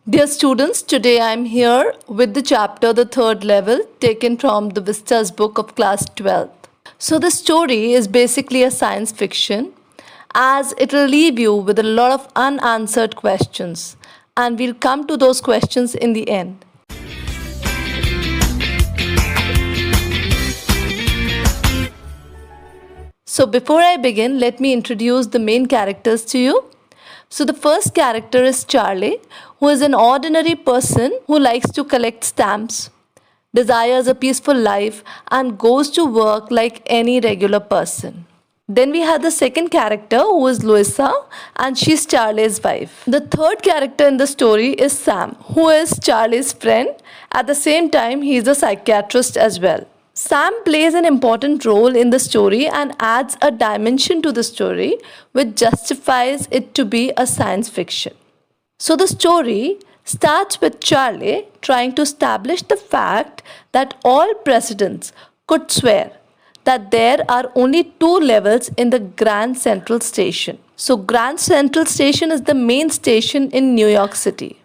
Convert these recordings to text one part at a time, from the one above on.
Dear students, today I am here with the chapter The Third Level taken from the Vistas book of class 12th. So the story is basically a science fiction as it will leave you with a lot of unanswered questions and we'll come to those questions in the end. So before I begin, let me introduce the main characters to you. So the first character is Charley, who is an ordinary person who likes to collect stamps, desires a peaceful life, and goes to work like any regular person. Then we have the second character who is Louisa, and she's Charley's wife. The third character in the story is Sam, who is Charley's friend. At the same time, he is a psychiatrist as well. Sam plays an important role in the story and adds a dimension to the story which justifies it to be a science fiction. So the story starts with Charley trying to establish the fact that all presidents could swear that there are only two levels in the Grand Central Station. So Grand Central Station is the main station in New York City.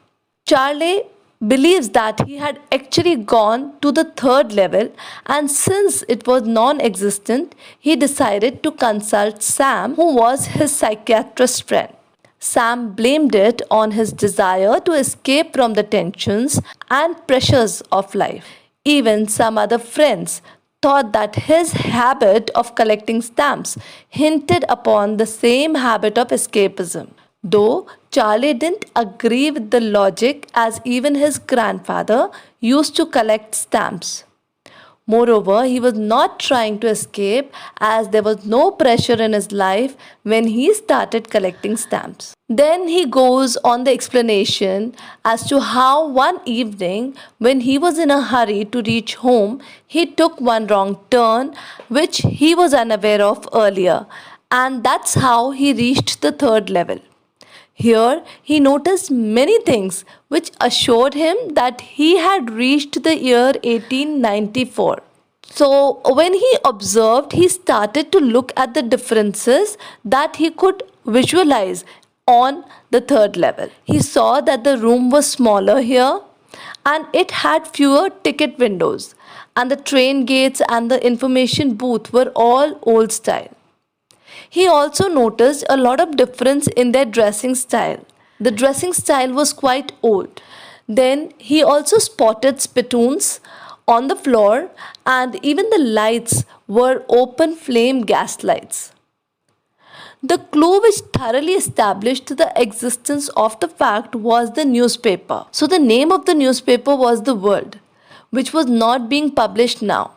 Charley believes that he had actually gone to the third level, and since it was non-existent, he decided to consult Sam, who was his psychiatrist friend. Sam blamed it on his desire to escape from the tensions and pressures of life. Even some other friends thought that his habit of collecting stamps hinted upon the same habit of escapism. Though Charley didn't agree with the logic, as even his grandfather used to collect stamps. Moreover, he was not trying to escape as there was no pressure in his life when he started collecting stamps. Then he goes on the explanation as to how one evening when he was in a hurry to reach home, he took one wrong turn which he was unaware of earlier, and that's how he reached the third level. Here, he noticed many things which assured him that he had reached the year 1894. So, when he observed, he started to look at the differences that he could visualize on the third level. He saw that the room was smaller here and it had fewer ticket windows, and the train gates and the information booth were all old style. He also noticed a lot of difference in their dressing style. The dressing style was quite old. Then he also spotted spittoons on the floor, and even the lights were open flame gas lights. The clue which thoroughly established the existence of the fact was the newspaper. So the name of the newspaper was The World, which was not being published now.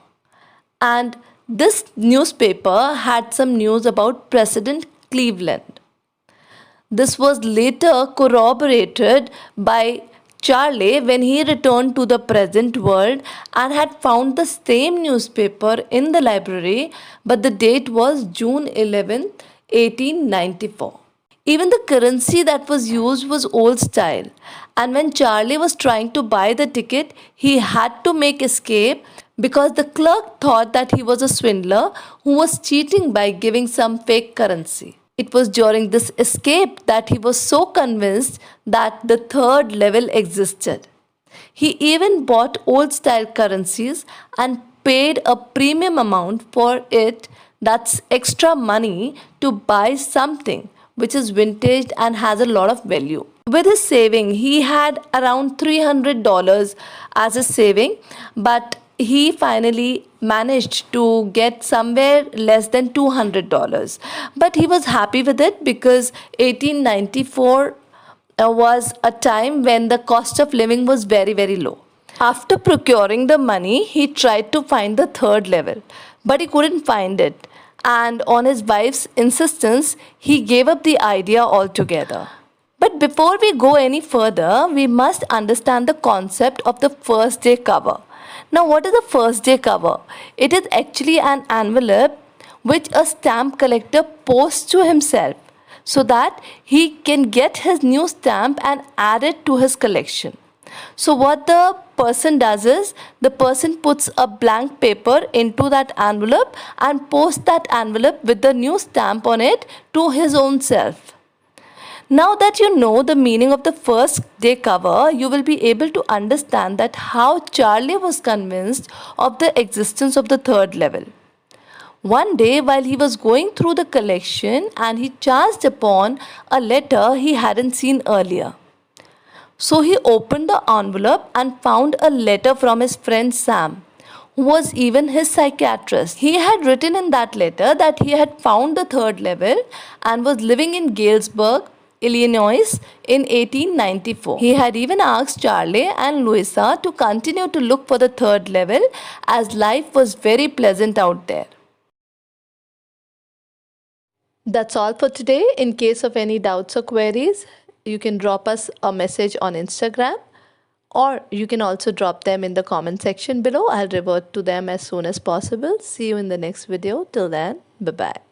And this newspaper had some news about President Cleveland. This was later corroborated by Charley when he returned to the present world and had found the same newspaper in the library, but the date was June 11th, 1894. Even the currency that was used was old style, and when Charley was trying to buy the ticket, he had to make escape because the clerk thought that he was a swindler who was cheating by giving some fake currency. It was during this escape that he was so convinced that the third level existed. He even bought old style currencies and paid a premium amount for it, that's extra money, to buy something which is vintage and has a lot of value. With his saving, he had around $300 as a saving, but he finally managed to get somewhere less than $200. But he was happy with it because 1894 was a time when the cost of living was very, very low. After procuring the money, he tried to find the third level, but he couldn't find it. And on his wife's insistence, he gave up the idea altogether. But before we go any further, we must understand the concept of the first day cover. Now, what is a first day cover? It is actually an envelope which a stamp collector posts to himself so that he can get his new stamp and add it to his collection. So what the person does is the person puts a blank paper into that envelope and posts that envelope with the new stamp on it to his own self. Now that you know the meaning of the first day cover, you will be able to understand that how Charlie was convinced of the existence of the third level. One day, while he was going through the collection, and he chanced upon a letter he hadn't seen earlier. So he opened the envelope and found a letter from his friend Sam, who was even his psychiatrist. He had written in that letter that he had found the third level and was living in Galesburg, Illinois in 1894. He had even asked Charlie and Louisa to continue to look for the third level as life was very pleasant out there. That's all for today. In case of any doubts or queries, you can drop us a message on Instagram, or you can also drop them in the comment section below. I'll revert to them as soon as possible. See you in the next video. Till then, bye-bye.